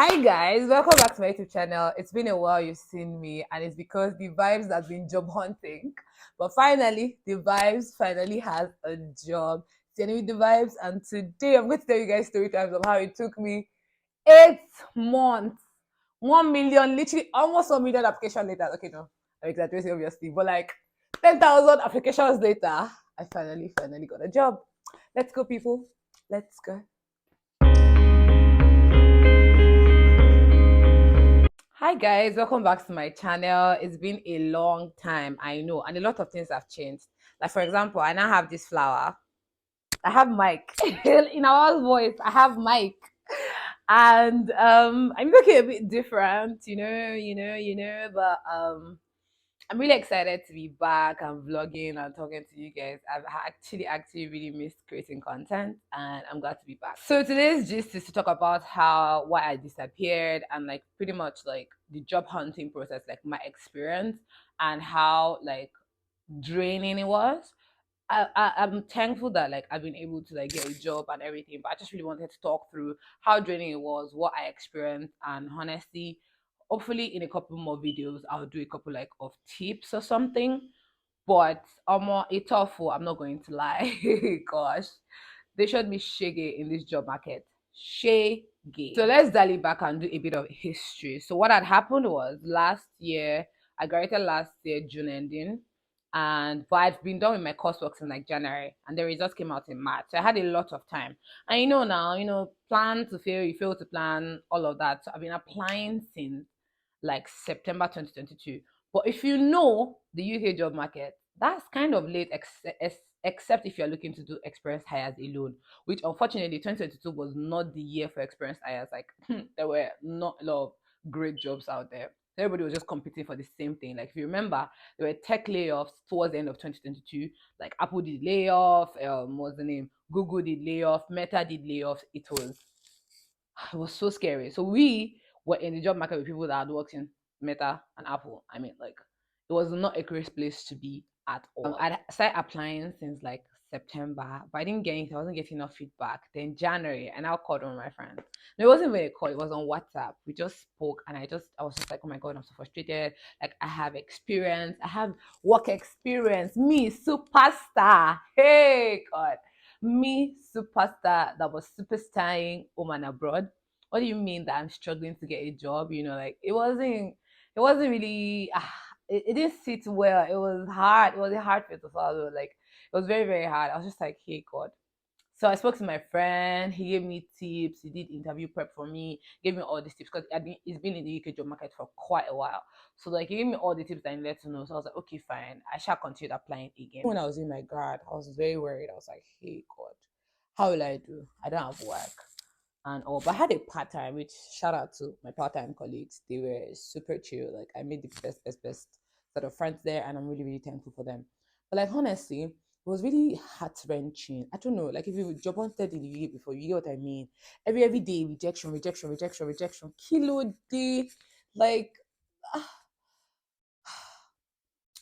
Hi guys, welcome back to my YouTube channel. It's been a while you've seen me, and it's because the vibes has been job hunting. But finally, the vibes finally has a job. Staying with the vibes, and today I'm going to tell you guys story times of how it took me 8 months, 1 million, literally almost 1 million application later. Okay, no, I'm exaggerating obviously, but like 10,000 applications later, I finally got a job. Let's go, people. Let's go. Hi guys, welcome back to my channel. It's been a long time, I know, and a lot of things have changed. Like for example, I now have this flower. I have Mike. In our voice, I have Mike. And I'm looking a bit different, but I'm really excited to be back and vlogging and talking to you guys. I've actually really missed creating content, and I'm glad to be back. So today's gist is to talk about why I disappeared, and like pretty much like the job hunting process, like my experience and how like draining it was. I'm thankful that like I've been able to like get a job and everything, but I just really wanted to talk through how draining it was, what I experienced, and honestly, hopefully in a couple more videos I'll do a couple like of tips or something. But it's awful, I'm not going to lie. Gosh, they showed me shaggy in this job market. Shaggy. So let's dial it back and do a bit of history. So what had happened was last year, I graduated last year, June ending, but I've been done with my coursework since like January, and the results came out in March. So I had a lot of time. And now, plan to fail, you fail to plan, all of that. So I've been applying since like September 2022. But if you know the UK job market, that's kind of late, except if you're looking to do experience hires alone, which unfortunately 2022 was not the year for experience hires. Like there were not a lot of great jobs out there. Everybody was just competing for the same thing. Like if you remember, there were tech layoffs towards the end of 2022. Like Apple did layoff, what's the name? Google did layoff, Meta did layoffs. It was so scary. So we were in the job market with people that had worked in Meta and Apple. I mean, like, it was not a great place to be at all. I started applying since like September, but I didn't get anything. I wasn't getting enough feedback. Then January, and I called one of my friends. No, it wasn't even a call. It was on WhatsApp. We just spoke, and I was just like, oh my god, I'm so frustrated. Like, I have experience. I have work experience. Me, superstar. Hey, God, me, superstar that was superstarring home and abroad. What do you mean that I'm struggling to get a job? Like it wasn't really it didn't sit well. It was hard. It was a hard fit to follow. Like it was very, very hard. I was just like, hey God. So I spoke to my friend. He gave me tips. He did interview prep for me. Gave me all these tips because he's been in the UK job market for quite a while. So like he gave me all the tips that I needed to know. So I was like, okay, fine. I shall continue applying again. When I was in my grad, I was very worried. I was like, hey God, how will I do? I don't have work and all. But I had a part time, which shout out to my part time colleagues. They were super chill. Like I made the best sort of friends there, and I'm really, really thankful for them. But like honestly, it was really heart wrenching. I don't know, like if you job wanted in the UK before, you get what I mean. Every day rejection, rejection, rejection, rejection, kilo day, like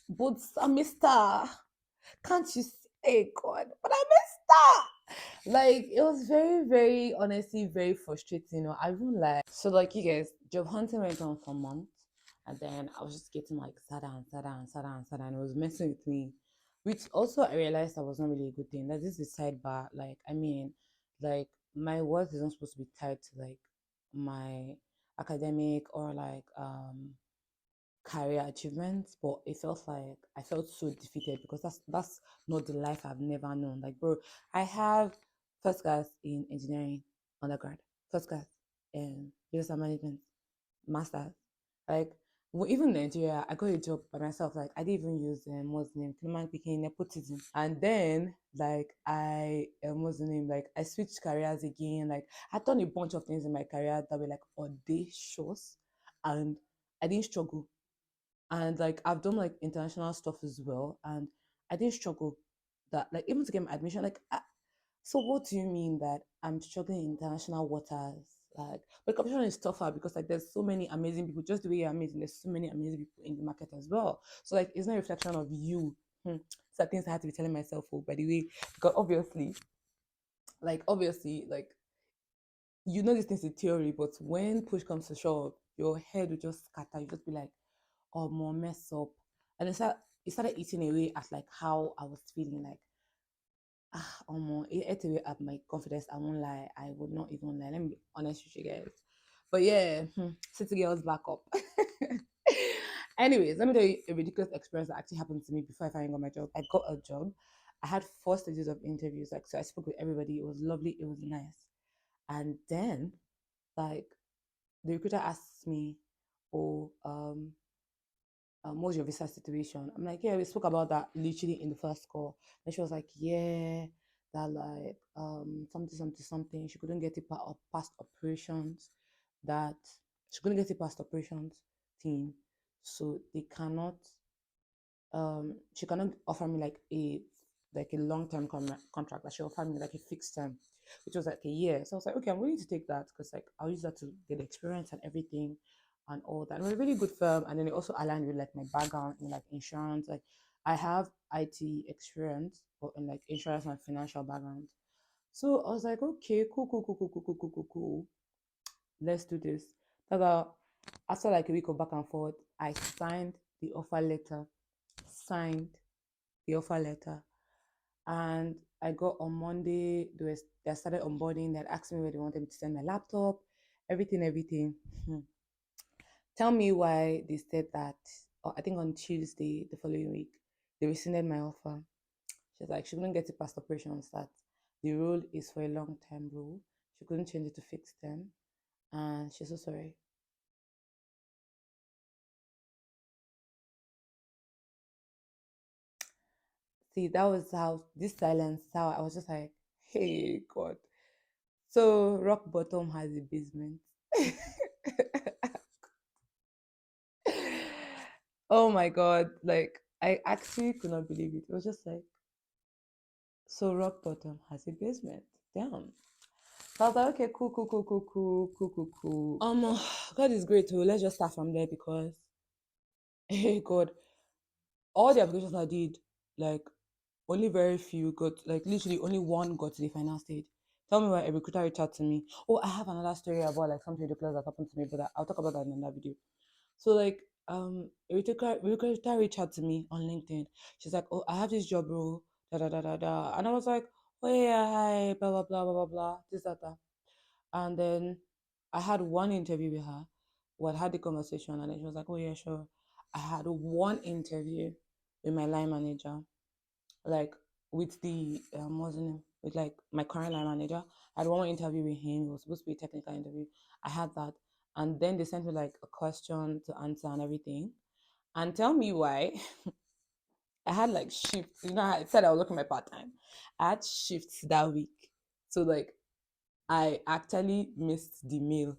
but Mister, can't you say God? But I missed like it was very, very honestly very frustrating. I won't lie. So like you guys, job hunting went on for months, and then I was just getting like sadder and sadder and sadder and sadder, and it was messing with me. Which also I realized that was not really a good thing. That this is sidebar. Like I mean, like my work is not supposed to be tied to like my academic or like career achievements, but it felt like I felt so defeated because that's not the life I've never known. Like, bro, I have first class in engineering undergrad, first class in business and management, masters. Like, well, even in Nigeria, I got a job by myself. Like, I didn't even use what's the name, Climan picking nepotism. And then, like, what's the name? Like, I switched careers again. Like, I done a bunch of things in my career that were like audacious, and I didn't struggle. And like I've done like international stuff as well, and I didn't struggle that like even to get my admission. Like, so what do you mean that I'm struggling in international waters? Like, but competition is tougher because like there's so many amazing people. Just the way you're amazing, there's so many amazing people in the market as well. So like, it's not a reflection of you. So things I had to be telling myself. Oh, by the way, because obviously, like you know this thing's in theory, but when push comes to shove, your head will just scatter. You just be like, oh, more mess up. And it started eating away at like how I was feeling like, more it ate away at my confidence. I won't lie. I would not even lie. Let me be honest with you guys. But yeah, city girls back up. Anyways, let me tell you a ridiculous experience that actually happened to me before I finally got my job. I got a job. I had 4 stages of interviews. Like, so I spoke with everybody. It was lovely. It was nice. And then, like, the recruiter asked me, "Oh, what's your visa situation?" I'm like, yeah, we spoke about that literally in the first call. And she was like, yeah, that like something something something. She couldn't get it past operations. That she couldn't get it past operations team, so they cannot. She cannot offer me like a long term contract. Like she offered me like a fixed term, which was like a year. So I was like, okay, I'm willing to take that because like I'll use that to get experience and everything and all that. It was a really good firm, and then it also aligned with like my background in like insurance. Like I have IT experience, but in like insurance and financial background. So I was like, okay, cool, cool, cool, cool, cool, cool, cool, cool, cool. Let's do this. After like a week of back and forth, I signed the offer letter. Signed the offer letter. And I got on Monday, they started onboarding. They asked me where they wanted me to send my laptop, everything, everything. Tell me why they said that. Or I think on Tuesday, the following week, they rescinded my offer. She's like, she couldn't get it past operation start. The role is for a long term role. She couldn't change it to fixed term. And she's so sorry. See, that was how this silence, how I was just like, hey, God. So rock bottom has a basement. Oh my God. Like, I actually could not believe it. It was just like, so rock bottom has a basement. Damn. So I was like, okay, cool, cool, cool, cool, cool, cool, cool, cool. God is great too. Let's just start from there because, hey, God, all the applications I did, like, only very few got, like, literally only one got to the final stage. Tell me why a recruiter reached out to me. Oh, I have another story about like something ridiculous that happened to me, but I'll talk about that in another video. So like a recruiter reached out to me on LinkedIn. She's like, oh, I have this job role, da da da da da. And I was like, oh yeah, hi, blah blah blah blah blah blah, this that that. And then I had one interview with her. We had the conversation, and then she was like, oh yeah, sure. I had one interview with my line manager, like with the what's the name? With like my current line manager. I had one interview with him. It was supposed to be a technical interview. I had that. And then they sent me like a question to answer and everything. And tell me why I had like shifts. You know, I said I was looking my part time. I had shifts that week. So like I actually missed the meal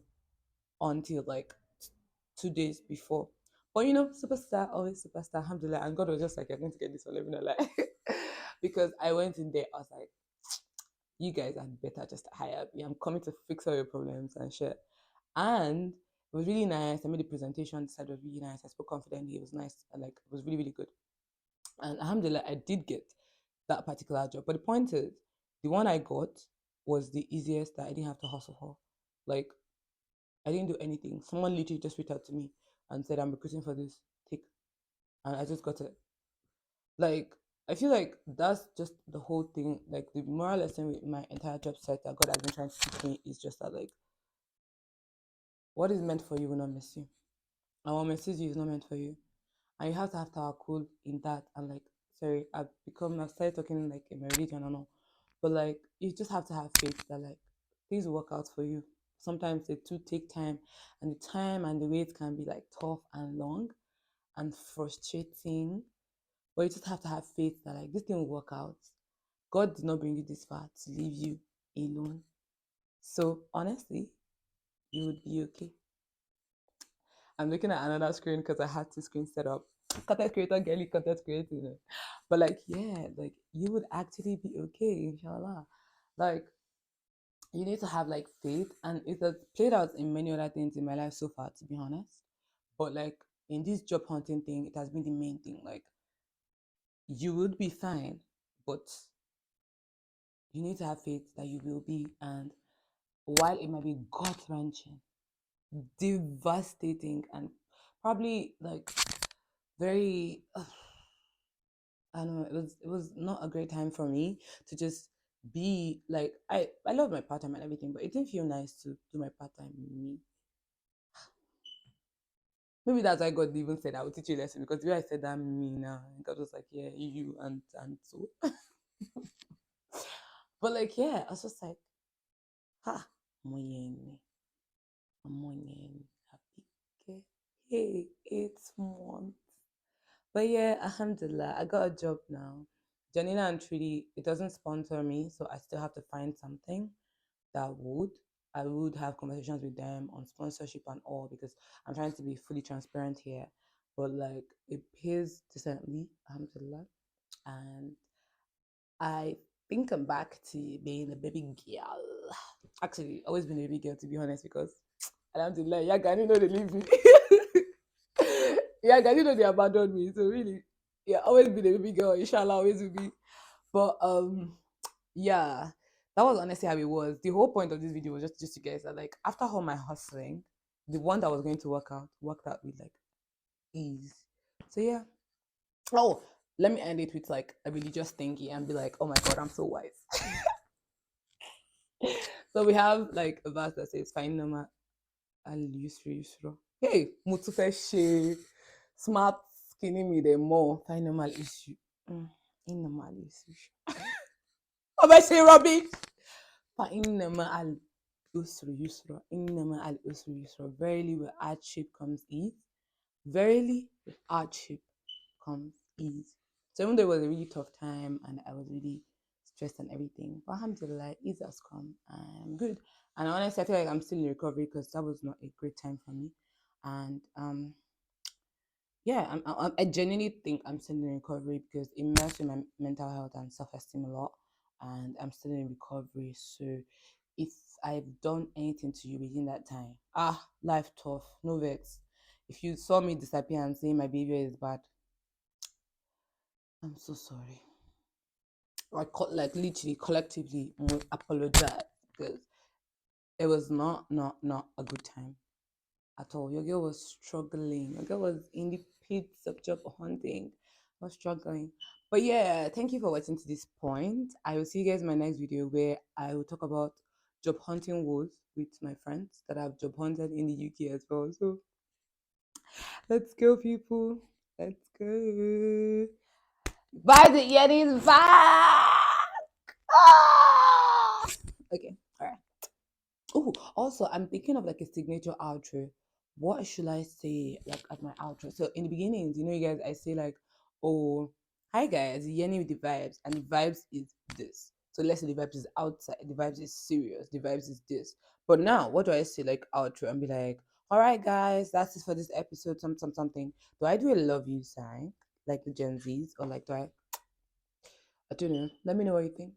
until like 2 days before. But you know, superstar, always superstar, alhamdulillah. And God was just like, you're going to get this one, let me know, like, because I went in there, I was like, you guys had better just hire me. I'm coming to fix all your problems and shit. And it was really nice. I made a presentation. The side was really nice. I spoke confidently. It was nice. And like, it was really, really good. And alhamdulillah, I did get that particular job. But the point is, the one I got was the easiest that I didn't have to hustle for. Like, I didn't do anything. Someone literally just reached out to me and said, I'm recruiting for this. Take. And I just got it. Like, I feel like that's just the whole thing. Like, the moral lesson with my entire job set that God has been trying to teach me is just that, like, what is meant for you will not miss you. And what misses you is not meant for you. And you have to have cool in that. And, like, sorry, I've started talking like in my religion or no. But, like, you just have to have faith that, like, things will work out for you. Sometimes they do take time, and the time and the wait can be like tough and long and frustrating. But you just have to have faith that like this thing will work out. God did not bring you this far to leave you alone. So honestly, you would be okay. I'm looking at another screen because I had two screens set up. Content creator, girly content creator. But like, yeah, like you would actually be okay, inshallah. Like you need to have like faith, and it has played out in many other things in my life so far, to be honest. But like in this job hunting thing, it has been the main thing. Like you would be fine, but you need to have faith that you will be. And while it might be gut wrenching, devastating, and probably like very I don't know, it was not a great time for me to just be like I love my part time and everything, but it didn't feel nice to do my part time me. Maybe that's why God even said I will teach you a lesson, because the way I said that me now, God was like, yeah, you and so. But like, yeah, I was just like, ha, moyenne, moyenne, happy. Hey, 8 months. But yeah, alhamdulillah, I got a job now. Janina and Trudy, it doesn't sponsor me, so I still have to find something that would. I would have conversations with them on sponsorship and all, because I'm trying to be fully transparent here. But like, it pays decently, alhamdulillah. And I think I'm back to being a baby girl. Actually, always been a baby girl, to be honest, because alhamdulillah, yeah, Gani know they leave me. Yeah, Gani know they abandoned me. So really, yeah, always been a baby girl. Inshallah, always will be. But yeah, that was honestly how it was. The whole point of this video was just to guys that, like, after all my hustling, the one that was going to worked out with like ease. So yeah. Oh, let me end it with like a religious thingy and be like, oh my god, I'm so wise. So we have like a verse that says, "Fine nama al yusri yusra." Hey, mutufe smart skinny me the more fine normal issue. In normal issue. How about say rubbish? فَإِنَّمَا الْأُسْرِ يُسْرًا إِنَّمَا الْأُسْرِ يُسْرًا. Verily with hardship comes ease. Verily with hardship comes ease. So even though it was a really tough time and I was really stressed and everything, but alhamdulillah, ease has come. I'm good. And honestly, I feel like I'm still in recovery, because that was not a great time for me. And yeah, I genuinely think I'm still in recovery, because it messed with my mental health and self-esteem a lot, and I'm still in recovery. So if I've done anything to you within that time, life tough, no vex. If you saw me disappear and say my behavior is bad, I'm so sorry. Like literally collectively apologize, because it was not a good time at all. Your girl was struggling. Your girl was in the pits of job hunting. I was struggling. But yeah, thank you for watching to this point. I will see you guys in my next video, where I will talk about job hunting woes with my friends that have job hunted in the UK as well. So let's go, people. Let's go. Bye, the Yetis. Bye. Ah! Okay. All right. Oh, also, I'm thinking of like a signature outro. What should I say like at my outro? So in the beginning, you guys, I say like, oh, hi guys, Yenny with the vibes, and the vibes is this. So let's say the vibes is outside, the vibes is serious, the vibes is this. But now, what do I say like outro and be like, all right, guys, that's it for this episode. Something. Do I do a love you sign like the Gen Zs, or like do I? I don't know. Let me know what you think.